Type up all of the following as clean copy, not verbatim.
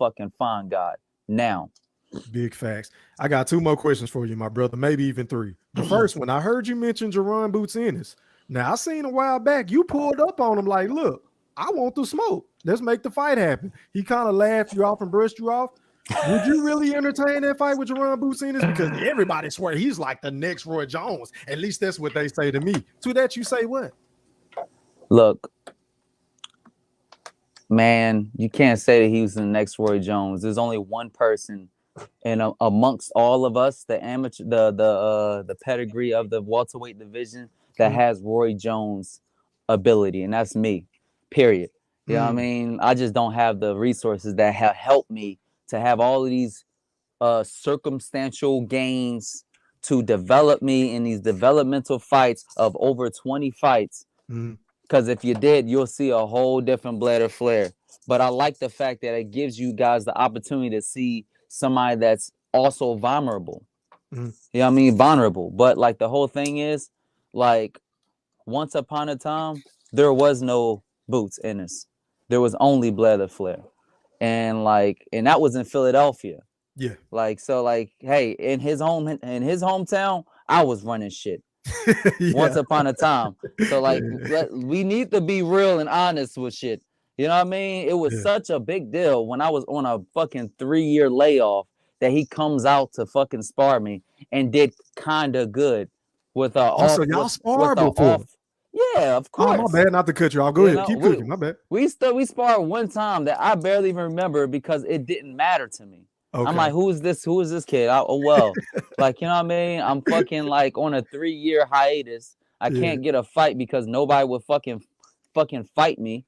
fucking find God now. Big facts. I got two more questions for you, my brother, maybe even three. The first one, I heard you mention Jaron Boots Ennis. Now, I seen a while back you pulled up on him like, look, I want the smoke. Let's make the fight happen. He kind of laughed you off and brushed you off. Would you really entertain that fight with Jaron Boots Ennis? Because everybody swear he's like the next Roy Jones. At least that's what they say to me. To that you say what? Look, man, you can't say that he was the next Roy Jones. There's only one person, and amongst all of us, the amateur, the pedigree of the welterweight division that has Roy Jones ability, and that's me. Period. You know what I mean? I just don't have the resources that have helped me to have all of these circumstantial gains to develop me in these developmental fights of over 20 fights. Because if you did, you'll see a whole different Blair Flair. But I like the fact that it gives you guys the opportunity to see somebody that's also vulnerable. You know what I mean? Vulnerable. But like the whole thing is, like, once upon a time, there was no Boots Ennis. There was only Blair Flair. And that was in Philadelphia. Yeah. Like, so like, hey, in his hometown, I was running shit. Once upon a time. So like we need to be real and honest with shit. You know what I mean? It was such a big deal when I was on a fucking 3-year layoff that he comes out to fucking spar me and did kind of good with so y'all sparred before. Yeah, of course. Oh, my bad, not to cut you off. Go ahead, keep cooking. My bad. We sparred one time that I barely even remember because it didn't matter to me. Okay. I'm like, who is this kid? Like, you know what I mean? I'm fucking like on a 3-year hiatus. I can't get a fight because nobody would fucking fight me.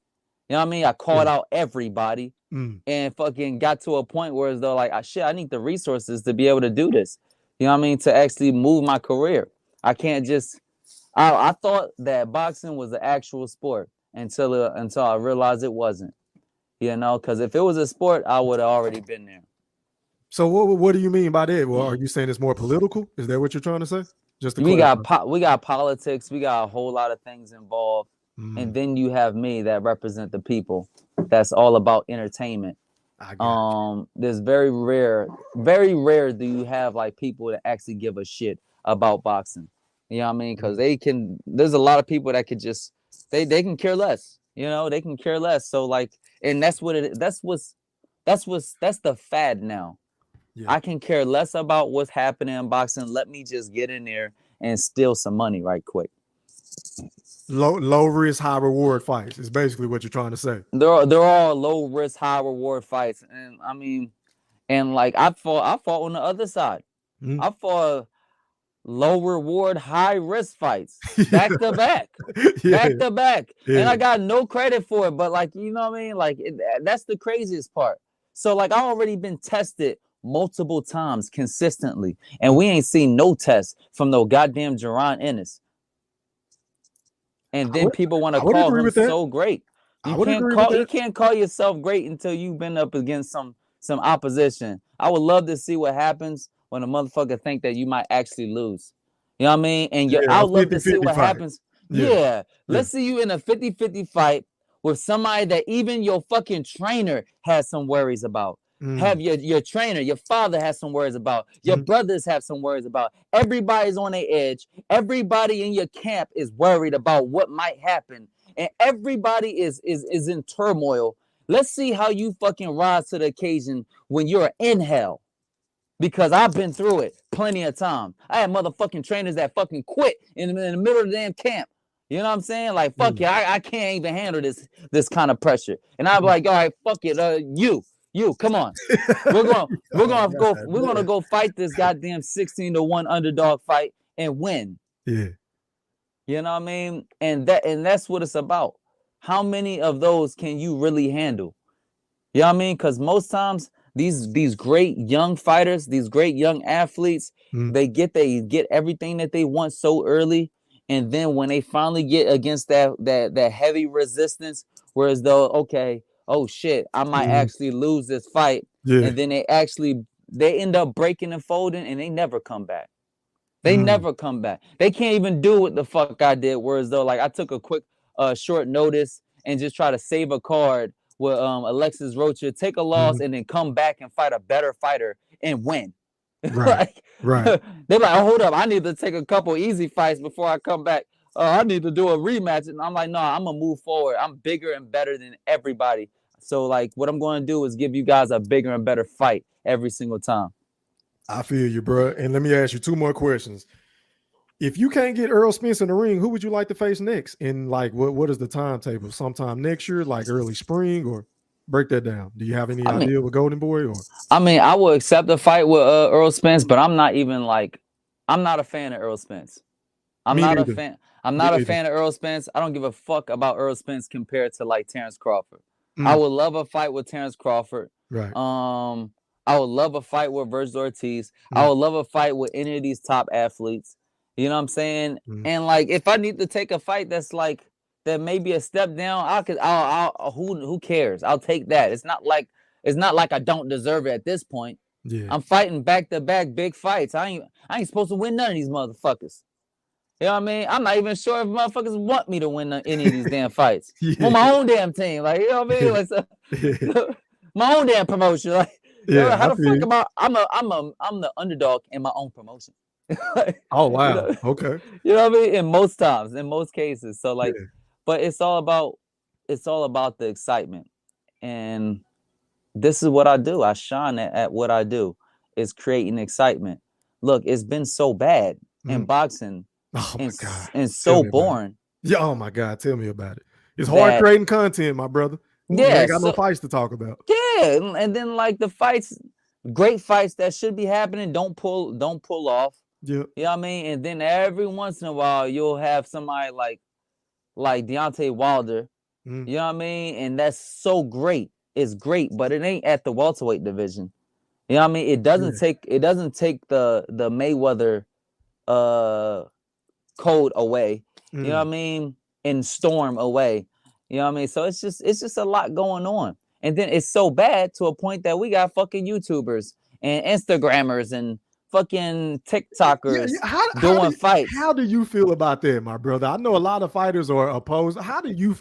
You know what I mean? I called out everybody and fucking got to a point where as though like, I need the resources to be able to do this. You know what I mean? To actually move my career. I can't just, I thought that boxing was the actual sport until I realized it wasn't, you know, because if it was a sport, I would have already been there. So what do you mean by that? Well, are you saying it's more political? Is that what you're trying to say? Just we got politics. We got a whole lot of things involved. And then you have me that represent the people. That's all about entertainment. There's very rare do you have like people that actually give a shit about boxing. You know what I mean? Because there's a lot of people that could just they can care less. You know, they can care less. So like, and that's the fad now. Yeah. I can care less about what's happening in boxing. Let me just get in there and steal some money right quick. Low risk, high reward fights is basically what you're trying to say. They're all low risk, high reward fights, and I mean, and like I fought on the other side. I fought low reward, high risk fights back to back, back to back, and I got no credit for it. But like, you know what I mean? Like that's the craziest part. So like I already been tested multiple times consistently, and we ain't seen no test from no goddamn Jaron Ennis. And then people want to call him so great. You can't call yourself great until you've been up against some opposition. I would love to see what happens when a motherfucker think that you might actually lose. You know what I mean? And I would love to see what happens. Yeah. Let's see you in a 50-50 fight with somebody that even your fucking trainer has some worries about. Have your trainer, your father has some worries about. Your brothers have some worries about. Everybody's on their edge. Everybody in your camp is worried about what might happen. And everybody is in turmoil. Let's see how you fucking rise to the occasion when you're in hell. Because I've been through it plenty of time. I had motherfucking trainers that fucking quit in the middle of the damn camp. You know what I'm saying? Like, fuck it, I can't even handle this kind of pressure. And I'm like, all right, fuck it, you come on. We're gonna go fight this goddamn 16-1 underdog fight and win. Yeah. You know what I mean? And that's what it's about. How many of those can you really handle? You know what I mean? Because most times these great young fighters, these great young athletes, they get everything that they want so early. And then when they finally get against that heavy resistance, whereas though, okay, oh shit, I might actually lose this fight. Yeah. And then they end up breaking and folding and they never come back. They never come back. They can't even do what the fuck I did. Whereas though, like I took a quick short notice and just try to save a card Alexis Rocha, take a loss and then come back and fight a better fighter and win. Right. Right. They're like, oh, hold up, I need to take a couple easy fights before I come back. I need to do a rematch. And I'm like, no, I'm gonna move forward. I'm bigger and better than everybody. So like what I'm going to do is give you guys a bigger and better fight every single time. I feel you, bro. And let me ask you 2 more questions. If you can't get Errol Spence in the ring, who would you like to face next? And like, what is the timetable? Sometime next year, like early spring, or break that down. Do you have any idea with Golden Boy? Or I mean, I will accept a fight with Errol Spence, but I'm not a fan of Errol Spence. I'm not a fan of Errol Spence. I don't give a fuck about Errol Spence compared to like Terrence Crawford. I would love a fight with Terrence Crawford. Right. I would love a fight with Vergil Ortiz. I would love a fight with any of these top athletes. You know what I'm saying? And like, if I need to take a fight that's like that, maybe a step down, who cares? I'll take that. It's not like I don't deserve it at this point. Yeah. I'm fighting back-to-back big fights. I ain't supposed to win none of these motherfuckers. You know what I mean? I'm not even sure if motherfuckers want me to win any of these damn fights. On my own damn team. Like, you know what I mean? Like, my own damn promotion. Like, how the fuck I'm the underdog in my own promotion. Like, oh wow. You know, okay. You know what I mean? In most cases. So like, but it's all about the excitement. And this is what I do. I shine at what I do, is creating excitement. Look, it's been so bad in boxing. Oh my God. And so boring. Yeah, oh my God. Tell me about it. It's hard creating content, my brother. Yeah. Ain't got no fights to talk about. Yeah. And then like the fights, great fights that should be happening, don't pull off. Yeah. You know what I mean? And then every once in a while you'll have somebody like Deontay Wilder. You know what I mean? And that's so great. It's great, but it ain't at the welterweight division. You know what I mean? It doesn't take the Mayweather code away. You know what I mean? And Storm away. You know what I mean? So it's just a lot going on. And then it's so bad to a point that we got fucking YouTubers and Instagrammers and fucking TikTokers doing fights. How do you feel about that, my brother? I know a lot of fighters are opposed. How do you